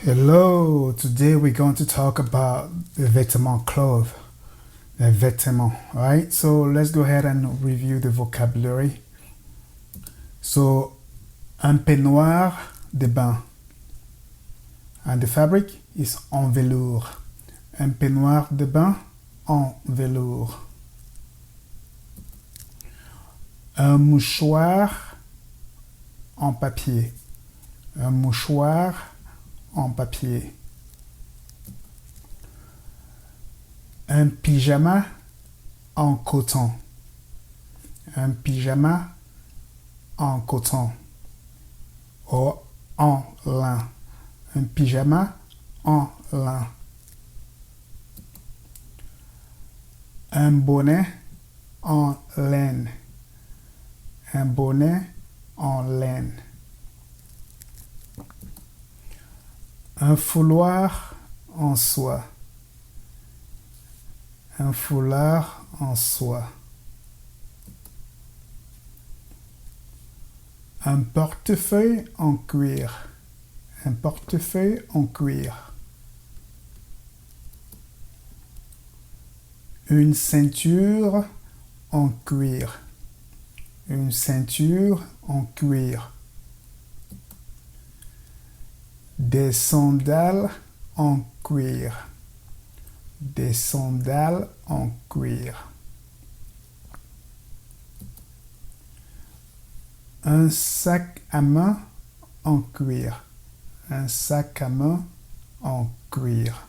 Hello, today we're going to talk about the vêtements clothes, the vêtements, right? So let's go ahead and review the vocabulary. So, un peignoir de bain. And the fabric is en velours. Un peignoir de bain en velours. Un mouchoir en papier. Un mouchoir en papier. Un pyjama en coton. Un pyjama en coton. Ou en lin. Un pyjama en lin. Un bonnet en laine. Un bonnet en laine. Un fouloir en soie. Un foulard en soie. Un portefeuille en cuir. Un portefeuille en cuir. Une ceinture en cuir. Une ceinture en cuir. Des sandales en cuir. Des sandales en cuir. Un sac à main en cuir. Un sac à main en cuir.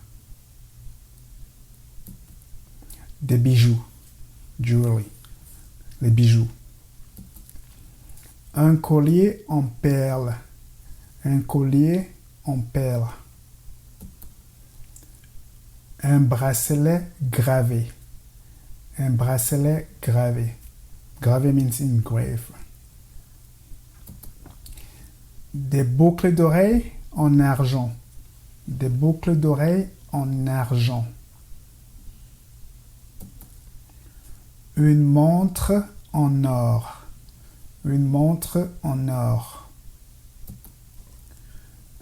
Des bijoux. Jewelry. Les bijoux. Un collier en perles. Un collier en perles. Un bracelet gravé. Un bracelet gravé. Gravé means engrave. Des boucles d'oreilles en argent. Des boucles d'oreilles en argent. Une montre en or. Une montre en or.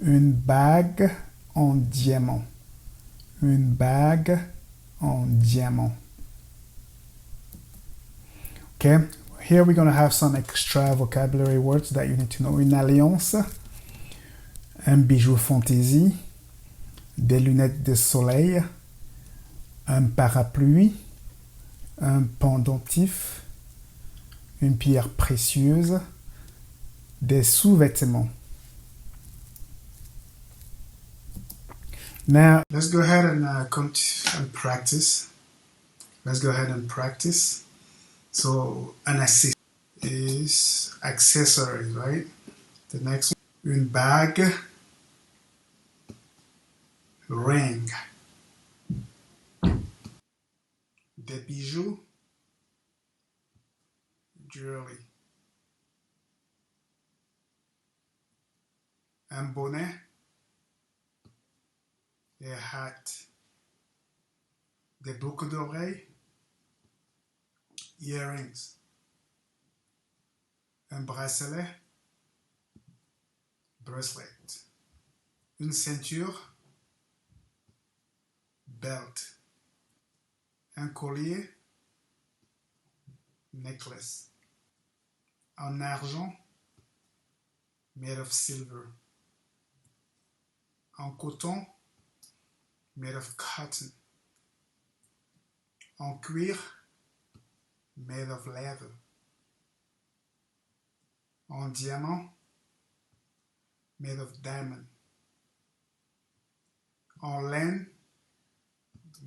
Une bague en diamant. Une bague en diamant. Okay, here we're going to have some extra vocabulary words that you need to know. Une alliance, un bijou fantaisie, des lunettes de soleil, un parapluie, un pendentif, une pierre précieuse, des sous-vêtements. Now, let's go ahead and and practice. Let's go ahead and practice. So, an accessory is accessories, right? The next one, une bague, ring. Des bijoux, jewelry. Un bonnet, a hat. Des boucles d'oreilles, earrings. Un bracelet, bracelet. Une ceinture, belt. Un collier, necklace. En argent, made of silver. En coton, made of cotton. En cuir, made of leather. En diamant, made of diamond. En laine,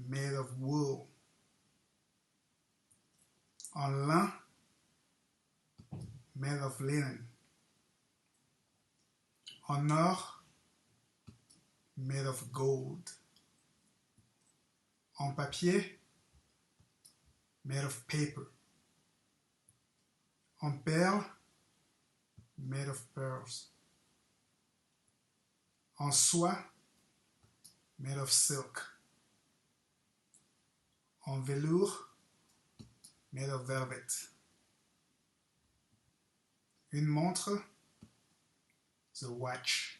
made of wool. En lin, made of linen. En or, made of gold. En papier, made of paper. En perles, made of pearls. En soie, made of silk. En velours, made of velvet. Une montre, the watch.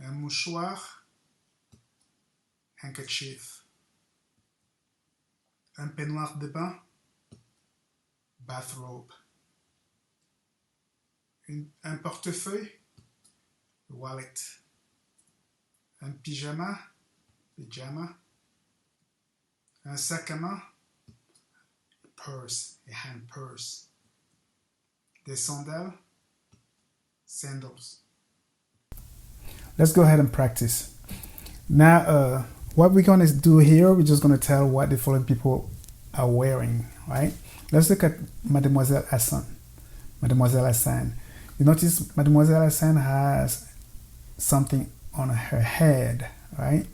un mouchoir, handkerchief, un peignoir de bain, bathrobe, un portefeuille, wallet, un pyjama, pyjama, un sac à main, purse, a hand purse, des sandales, sandals. Let's go ahead and practice. Now, what we're going to do here, we're just going to tell what the following people are wearing, right? Let's look at Mademoiselle Hassan. Mademoiselle Hassan. You notice Mademoiselle Hassan has something on her head, right?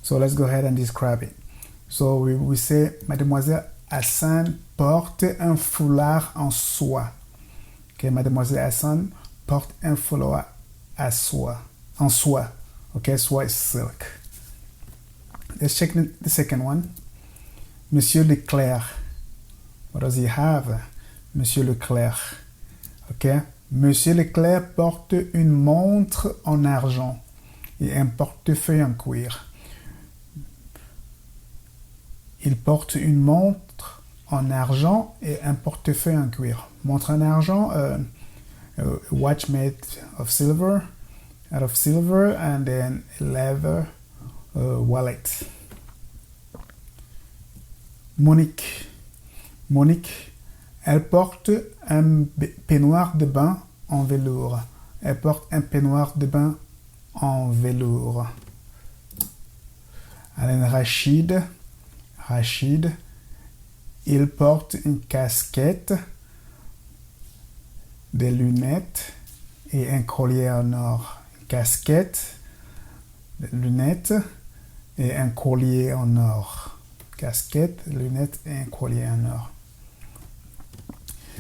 So let's go ahead and describe it. So we say Mademoiselle Hassan porte un foulard en soie. Okay, Mademoiselle Hassan porte un foulard à soie, en soie. Okay, soie is silk. Let's check the second one. Monsieur Leclerc. What does he have? Monsieur Leclerc. Okay. Monsieur Leclerc porte une montre en argent et un portefeuille en cuir. Il porte une montre en argent et un portefeuille en cuir. Montre en argent, watch made of silver, and then a leather wallet. Monique. Monique, elle porte un peignoir de bain en velours. Elle porte un peignoir de bain en velours. Alain Rachid. Rachid, il porte une casquette, des lunettes et un collier en or. Une casquette, des lunettes et un collier en or. Casquette, lunettes et un collier en or.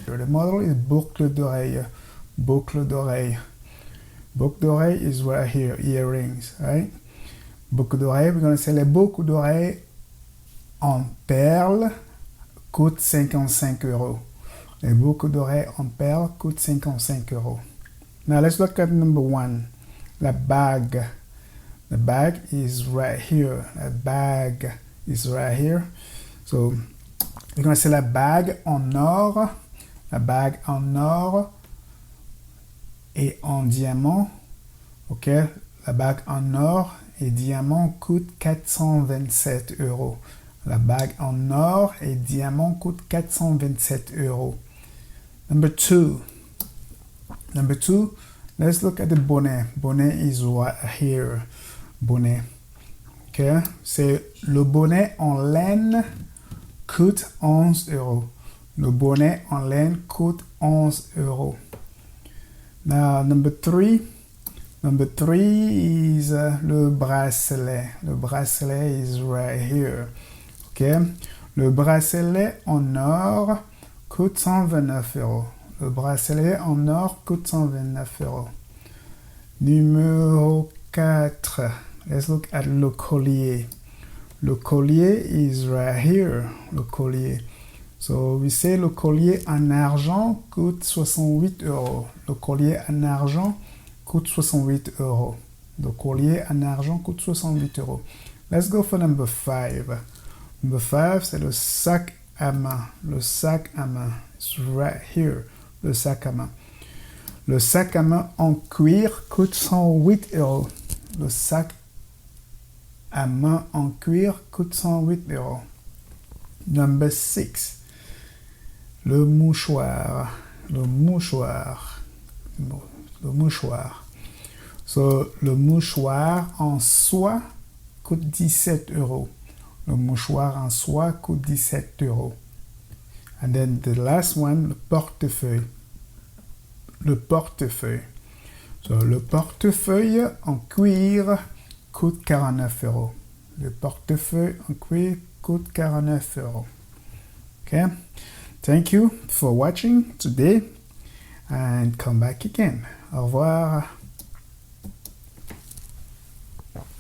The model is boucle d'oreille. Boucle d'oreille. Boucle d'oreille is right here, earrings, right? Boucle d'oreille, we're going to say les boucles d'oreille en perles coûtent 55 €. Les boucles d'oreilles en perles coûtent 55 €. Now let's look at number one. La bague. The bag is right here. La bague is right here. So we're going to say la bague en or. La bague en or et en diamant. OK? La bague en or et diamant coûte 427 €. La bague en or et diamant coûte 427 €. Number two. Number two, let's look at the bonnet. Bonnet is right here. Bonnet. Okay? C'est le bonnet en laine coûte 11 €. Le bonnet en laine coûte 11 €. Now, number three. Number three is le bracelet. Le bracelet is right here. Okay. Le bracelet en or coûte 129 €. Le bracelet en or coûte 129 €. Numéro 4. Let's look at le collier. Le collier is right here. Le collier. So we say le collier en argent coûte 68 €. Le collier en argent coûte 68 €. Le collier en argent coûte 68 €. Let's go for number 5. Number 5, c'est le sac à main. Le sac à main. It's right here. Le sac à main. Le sac à main en cuir coûte 108 €. Le sac à main en cuir coûte 108 €. Number 6. Le mouchoir. Le mouchoir. Le mouchoir. So, le mouchoir en soie coûte 17 €. Le mouchoir en soie coûte 17 €. And then the last one, le portefeuille. Le portefeuille. So, le portefeuille en cuir coûte 49 €. Le portefeuille en cuir coûte 49 €. Okay? Thank you for watching today and come back again. Au revoir.